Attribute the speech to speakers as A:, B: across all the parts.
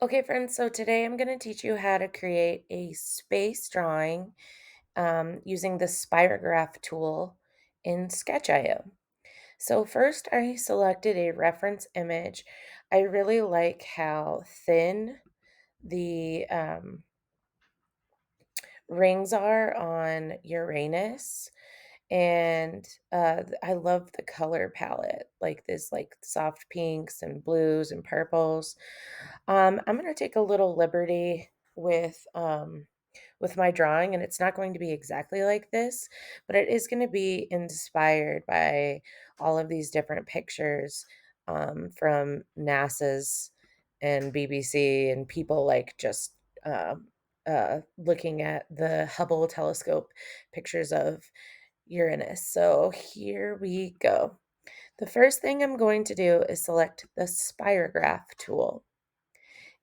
A: Okay, friends, so today I'm going to teach you how to create a space drawing using the spirograph tool in Sketch.io. So first I selected a reference image. I really like how thin the rings are on Uranus. And I love the color palette, like this, like soft pinks and blues and purples. I'm gonna take a little liberty with my drawing, and it's not going to be exactly like this, but it is going to be inspired by all of these different pictures from NASA's and BBC and people like just looking at the Hubble telescope pictures of Uranus. So here we go. The first thing I'm going to do is select the spirograph tool.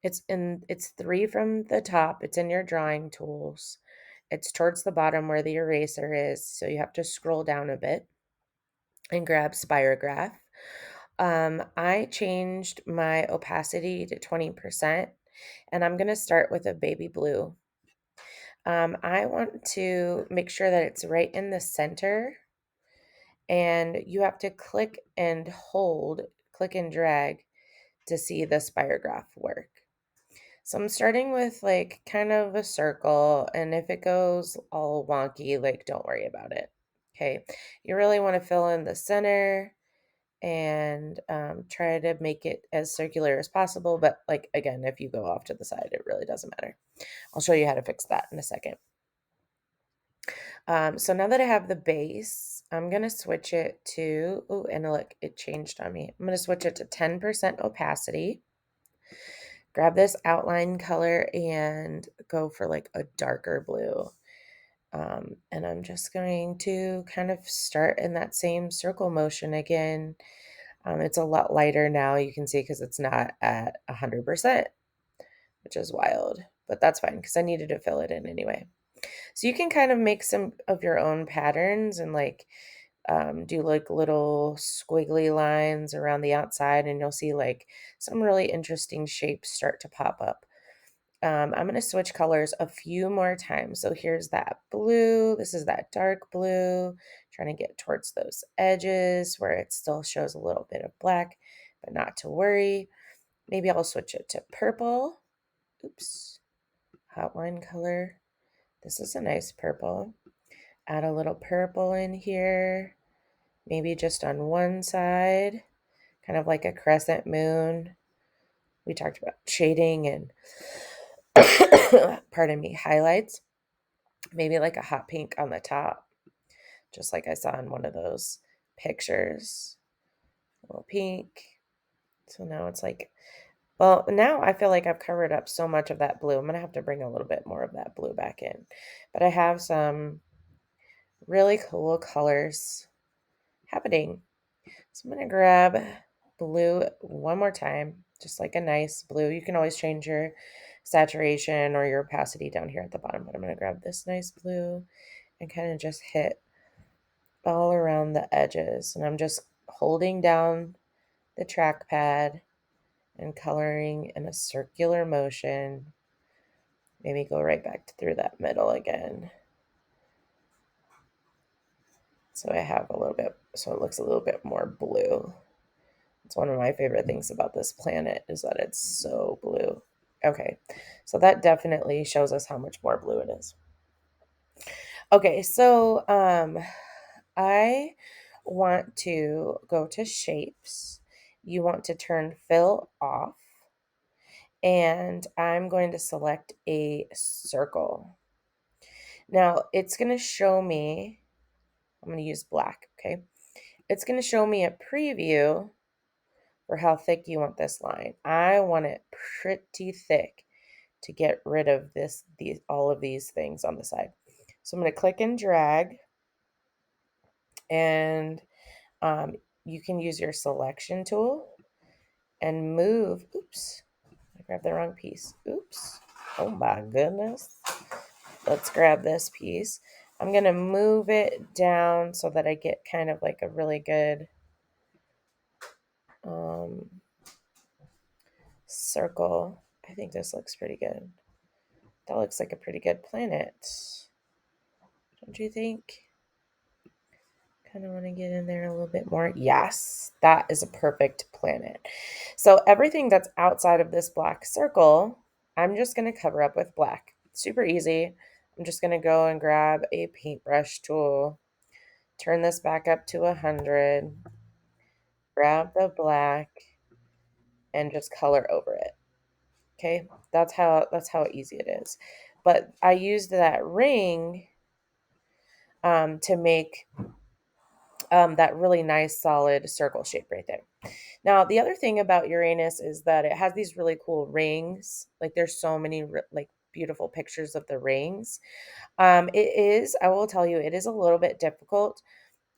A: It's three from the top. It's in your drawing tools. It's towards the bottom where the eraser is, so you have to scroll down a bit and grab spirograph. I changed my opacity to 20%, and I'm going to start with a baby blue. I want to make sure that it's right in the center, and you have to click and hold, click and drag to see the spirograph work. So I'm starting with like kind of a circle, and if it goes all wonky, like don't worry about it. Okay. You really want to fill in the center and try to make it as circular as possible. But like again, if you go off to the side, it really doesn't matter. I'll show you how to fix that in a second. So now that I have the base, I'm going to switch it to, oh, and look, it changed on me. I'm going to switch it to 10% opacity. Grab this outline color and go for like a darker blue. And I'm just going to kind of start in that same circle motion again. It's a lot lighter now, you can see, because it's not at 100%, which is wild, but that's fine because I needed to fill it in anyway. So you can kind of make some of your own patterns and like do like little squiggly lines around the outside, and you'll see like some really interesting shapes start to pop up. I'm going to switch colors a few more times. So here's that blue. This is that dark blue. Trying to get towards those edges where it still shows a little bit of black, but not to worry. Maybe I'll switch it to purple. Oops. Outline color. This is a nice purple. Add a little purple in here. Maybe just on one side, kind of like a crescent moon. We talked about shading and pardon me, highlights. Maybe like a hot pink on the top, just like I saw in one of those pictures. A little pink. So now it's like, well, now I feel like I've covered up so much of that blue. I'm going to have to bring a little bit more of that blue back in. But I have some really cool colors happening. So I'm going to grab blue one more time, just like a nice blue. You can always change your saturation or your opacity down here at the bottom, but I'm going to grab this nice blue and kind of just hit all around the edges. And I'm just holding down the trackpad and coloring in a circular motion. Maybe go right back through that middle again. So I have a little bit, so it looks a little bit more blue. It's one of my favorite things about this planet is that it's so blue. Okay, so that definitely shows us how much more blue it is. Okay, so I want to go to shapes. You want to turn fill off, and I'm going to select a circle. Now it's going to show me, I'm going to use black, okay? It's going to show me a preview for how thick you want this line. I want it pretty thick to get rid of all of these things on the side. So I'm going to click and drag, and you can use your selection tool and move. Oops, I grabbed the wrong piece. Oops. Oh my goodness. Let's grab this piece. I'm going to move it down so that I get kind of like a really good circle. I think this looks pretty good. That looks like a pretty good planet. Don't you think? Kind of want to get in there a little bit more. Yes, that is a perfect planet. So everything that's outside of this black circle, I'm just going to cover up with black. Super easy. I'm just going to go and grab a paintbrush tool, turn this back up to 100, grab the black, and just color over it. Okay, that's how easy it is. But I used that ring to make that really nice solid circle shape right there. Now, the other thing about Uranus is that it has these really cool rings. Like there's so many like beautiful pictures of the rings. It is, I will tell you, it is a little bit difficult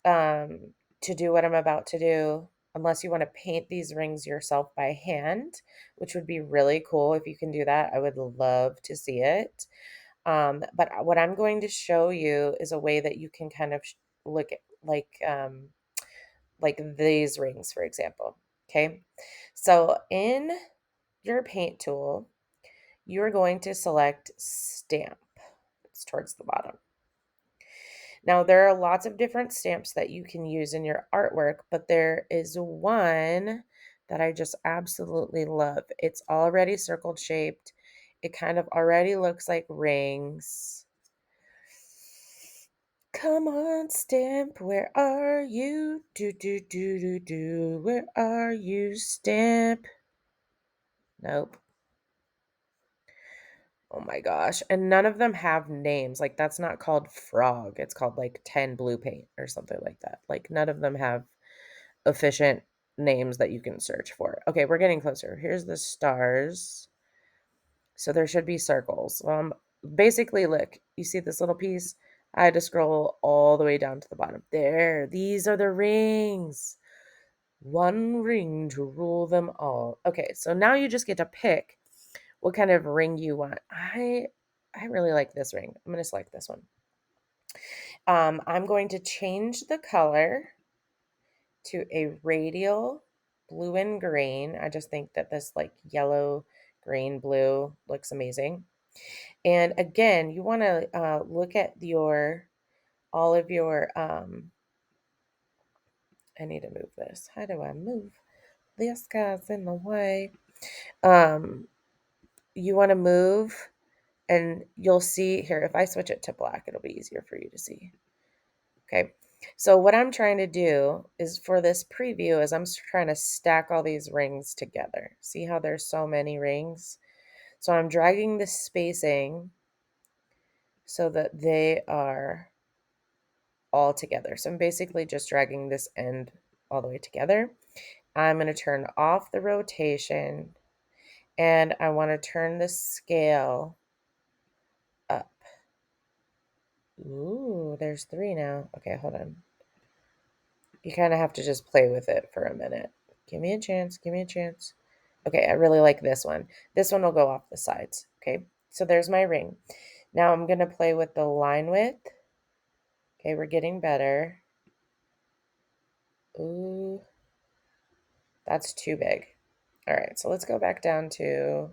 A: to do what I'm about to do unless you want to paint these rings yourself by hand, which would be really cool if you can do that. I would love to see it. But what I'm going to show you is a way that you can kind of look at like these rings, for example. Okay. So in your paint tool, you're going to select stamp. It's towards the bottom. Now, there are lots of different stamps that you can use in your artwork, but there is one that I just absolutely love. It's already circle shaped. It kind of already looks like rings. Come on, stamp, where are you? Do, do, do, do, do. Where are you, stamp? Nope. Oh my gosh. And none of them have names. Like, that's not called frog. It's called like 10 blue paint or something like that. Like, none of them have efficient names that you can search for. Okay, we're getting closer. Here's the stars. So there should be circles. Basically, look, you see this little piece? I had to scroll all the way down to the bottom. There, these are the rings. One ring to rule them all. Okay, so now you just get to pick what kind of ring you want. I really like this ring. I'm going to select this one. I'm going to change the color to a radial blue and green. I just think that this like yellow, green, blue looks amazing. And again, you want to look at all of your, I need to move this. How do I move? This guy's in the way. Um, you want to move and you'll see here, if I switch it to black, it'll be easier for you to see. Okay. So what I'm trying to do is for this preview is I'm trying to stack all these rings together. See how there's so many rings? So I'm dragging the spacing so that they are all together. So I'm basically just dragging this end all the way together. I'm going to turn off the rotation and I want to turn the scale up. Ooh, there's 3 now. Okay, hold on. You kind of have to just play with it for a minute. Give me a chance. Give me a chance. Okay, I really like this one. This one will go off the sides. Okay, so there's my ring. Now I'm going to play with the line width. Okay, we're getting better. Ooh, that's too big. All right, so let's go back down to,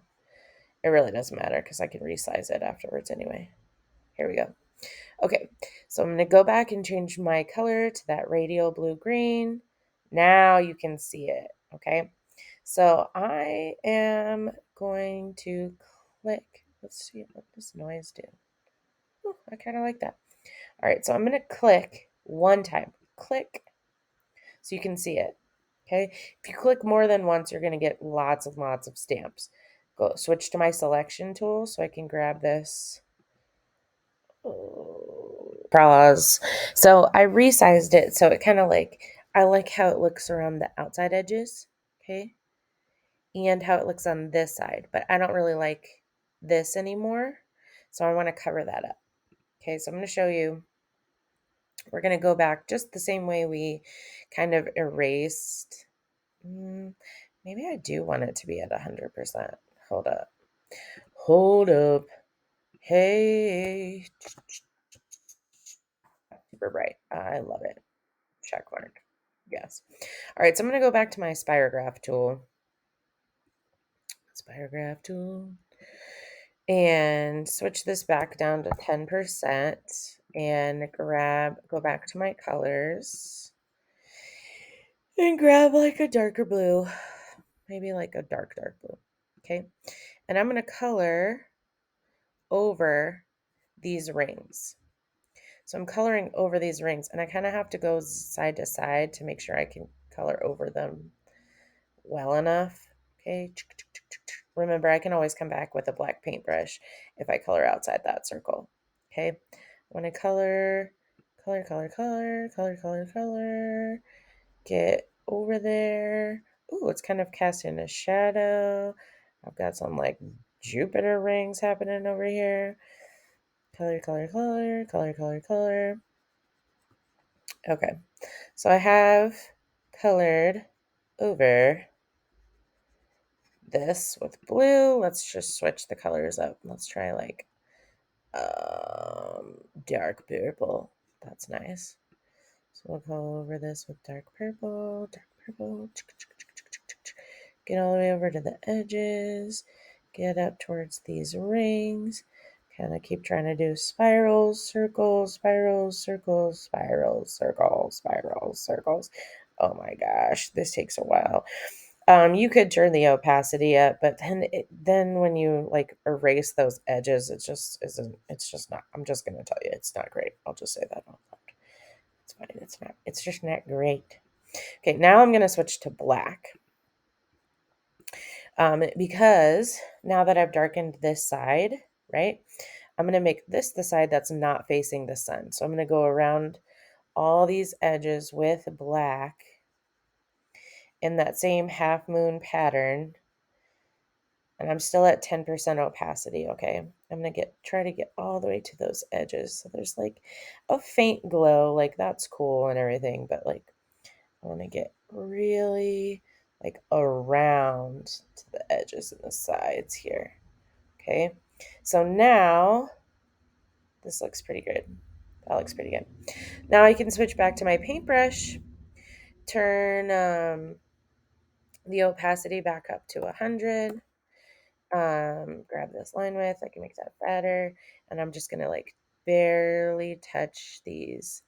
A: it really doesn't matter because I can resize it afterwards anyway. Here we go. Okay, so I'm going to go back and change my color to that radial blue-green. Now you can see it, okay? So I am going to click. Let's see what this noise do. Oh, I kind of like that. All right, so I'm going to click one time. Click so you can see it, okay? If you click more than once, you're going to get lots and lots of stamps. Go switch to my selection tool so I can grab this. Bras. So I resized it so it kind of like, I like how it looks around the outside edges, okay? And how it looks on this side, but I don't really like this anymore. So I want to cover that up. Okay, so I'm going to show you. We're going to go back just the same way we kind of erased. Maybe I do want it to be at 100%. Hold up. Hold up. Hey. Super bright. I love it. Check mark. Yes. All right, so I'm going to go back to my spirograph tool. spirograph tool, and switch this back down to 10% and go back to my colors and grab like a darker blue, maybe like a dark blue. Okay. And I'm going to color over these rings. So I'm coloring over these rings, and I kind of have to go side to side to make sure I can color over them well enough. Okay. Remember, I can always come back with a black paintbrush if I color outside that circle. Okay. I want to color, get over there. Ooh, it's kind of casting a shadow. I've got some like Jupiter rings happening over here. Color. Okay, so I have colored over this with blue. Let's just switch the colors up. Let's try like dark purple. That's nice. So we'll go over this with dark purple. Get all the way over to the edges. Get up towards these rings. Kind of keep trying to do spirals, circles. Oh my gosh, this takes a while. You could turn the opacity up, but then when you like erase those edges, it just isn't. It's just not. I'm just gonna tell you, it's not great. I'll just say that out loud. It's fine. It's not. It's just not great. Okay, now I'm gonna switch to black. Because now that I've darkened this side, right, I'm going to make this the side that's not facing the sun. So I'm going to go around all these edges with black in that same half moon pattern. And I'm still at 10% opacity, okay? I'm going to try to get all the way to those edges. So there's like a faint glow, like that's cool and everything, but like I want to get really like around to the edges and the sides here. Okay, so now this looks pretty good. That looks pretty good. Now I can switch back to my paintbrush, turn the opacity back up to 100, grab this line width, I can make that better, and I'm just gonna like barely touch these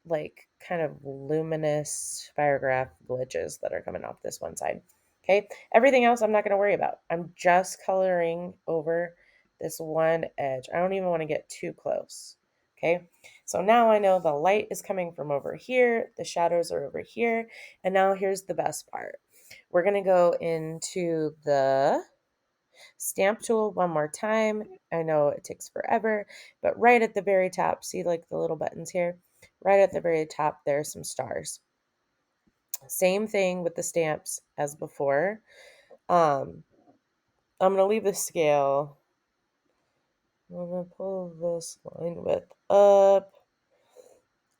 A: like kind of luminous spirograph glitches that are coming off this one side. Okay, everything else I'm not going to worry about. I'm just coloring over this one edge. I don't even want to get too close. Okay, so now I know the light is coming from over here, the shadows are over here, and now here's the best part. We're going to go into the stamp tool one more time. I know it takes forever, but right at the very top, see like the little buttons here? Right at the very top, there's some stars. Same thing with the stamps as before. I'm going to leave the scale. I'm going to pull this line width up,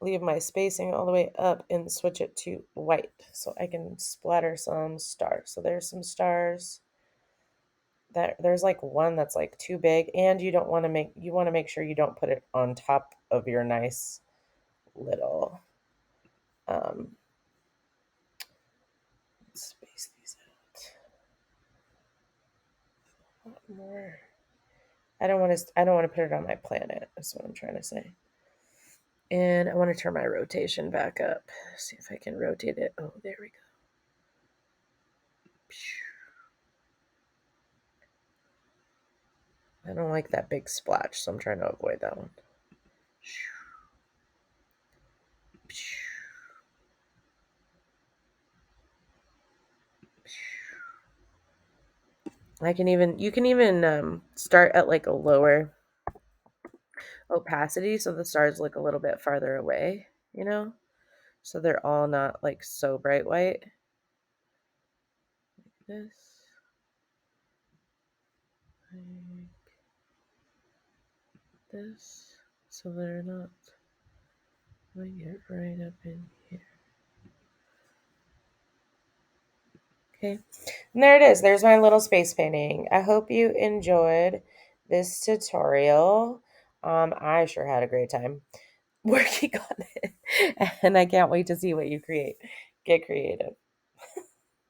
A: leave my spacing all the way up, and switch it to white so I can splatter some stars. So there's some stars. There's like one that's like too big, and you want to make sure you don't put it on top of your nice little space these out a lot more. I don't want to put it on my planet. That's what I'm trying to say. And I want to turn my rotation back up. See if I can rotate it. Oh, there we go. I don't like that big splash, so I'm trying to avoid that one. You can even start at like a lower opacity so the stars look a little bit farther away, so they're all not like so bright white. Like this. Like this. So they're not going to get right up in here. Okay, and there it is. There's my little space painting. I hope you enjoyed this tutorial. I sure had a great time working on it, and I can't wait to see what you create. Get creative.